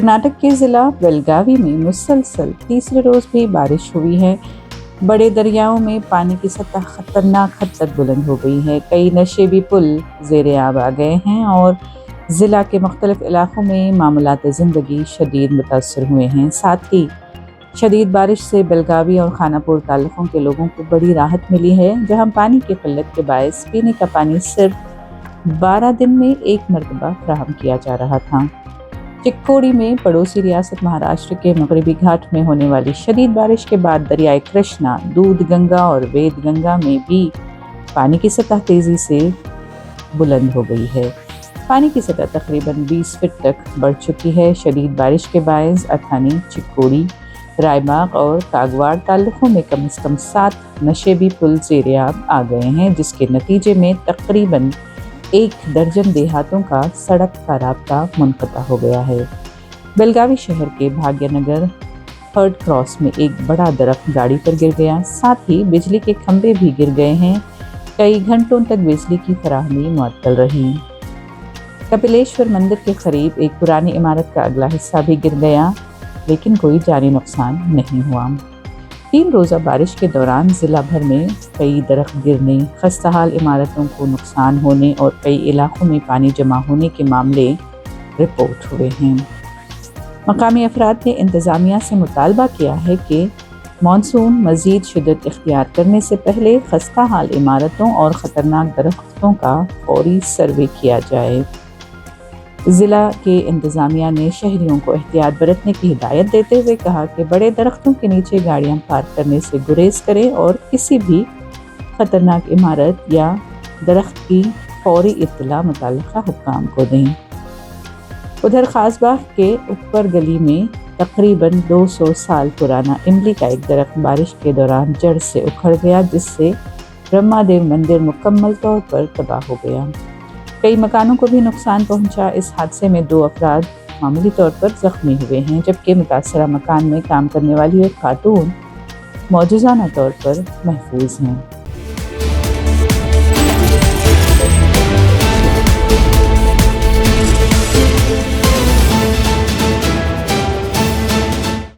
कर्नाटक के ज़िला बेलगावी में मुसलसल तीसरे रोज़ भी बारिश हुई है। बड़े दरियाओं में पानी की सतह खतरनाक हद तक बुलंद हो गई है। कई नशेबी पुल ज़ेरे आब आ गए हैं और ज़िला के मुख्तलिफ इलाकों में मामूलात ज़िंदगी शदीद मुतासर हुए हैं। साथ ही शदीद बारिश से बेलगावी और खानापुर तालुकों के लोगों को बड़ी राहत मिली है, जहां पानी की किल्लत के बायस पीने का पानी सिर्फ 12 दिन में एक मरतबा फराहम किया जा रहा था। चिक्कोड़ी में पड़ोसी रियासत महाराष्ट्र के मगरबी घाट में होने वाली शदीद बारिश के बाद दरियाए कृष्णा, दूध गंगा और वेद गंगा में भी पानी की सतह तेजी से बुलंद हो गई है। पानी की सतह तकरीबन 20 फीट तक बढ़ चुकी है। शदीद बारिश के बायस अथानी, चिक्कोड़ी, रायबाग और कागवाड़ तालुकों में कम से कम 7 नशेबी पुल ज़ेरे आब आ गए हैं, जिसके नतीजे में तकरीबन 1 दर्जन देहातों का सड़क का राब्ता मुनक़ता हो गया है। बेलगावी शहर के भाग्यनगर थर्ड क्रॉस में एक बड़ा दरख्त गाड़ी पर गिर गया, साथ ही बिजली के खंभे भी गिर गए हैं। कई घंटों तक बिजली की फराहमी मुअत्तल रही। कपिलेश्वर मंदिर के करीब एक पुरानी इमारत का अगला हिस्सा भी गिर गया, लेकिन कोई जानी नुकसान नहीं हुआ। 3 रोज़ा बारिश के दौरान ज़िला भर में कई दरख्त गिरने, खस्ताहाल इमारतों को नुकसान होने और कई इलाकों में पानी जमा होने के मामले रिपोर्ट हुए हैं। मकामी अफराद ने इंतज़ामिया से मुतालबा किया है कि मानसून मज़ीद शिद्दत इख्तियार करने से पहले खस्ताहाल इमारतों और ख़तरनाक दरख्तों का फौरी सर्वे किया जाए। ज़िला के इंतज़ामिया ने शहरियों को एहतियात बरतने की हिदायत देते हुए कहा कि बड़े दरख्तों के नीचे गाड़ियां पार्क करने से गुरेज करें और किसी भी ख़तरनाक इमारत या दरख्त की फौरी इत्तला मुतल्लिक़ा हुक्काम को दें। उधर खासबाग के ऊपर गली में तकरीबन 200 साल पुराना इमली का एक दरख्त बारिश के दौरान जड़ से उखड़ गया, जिससे ब्रह्मादेव मंदिर मुकम्मल तौर पर तबाह हो गया। कई मकानों को भी नुकसान पहुंचा। इस हादसे में 2 अफराद मामूली तौर पर जख्मी हुए हैं, जबकि मुतासरा मकान में काम करने वाली एक खातून मौजूजाना तौर पर महफूज हैं।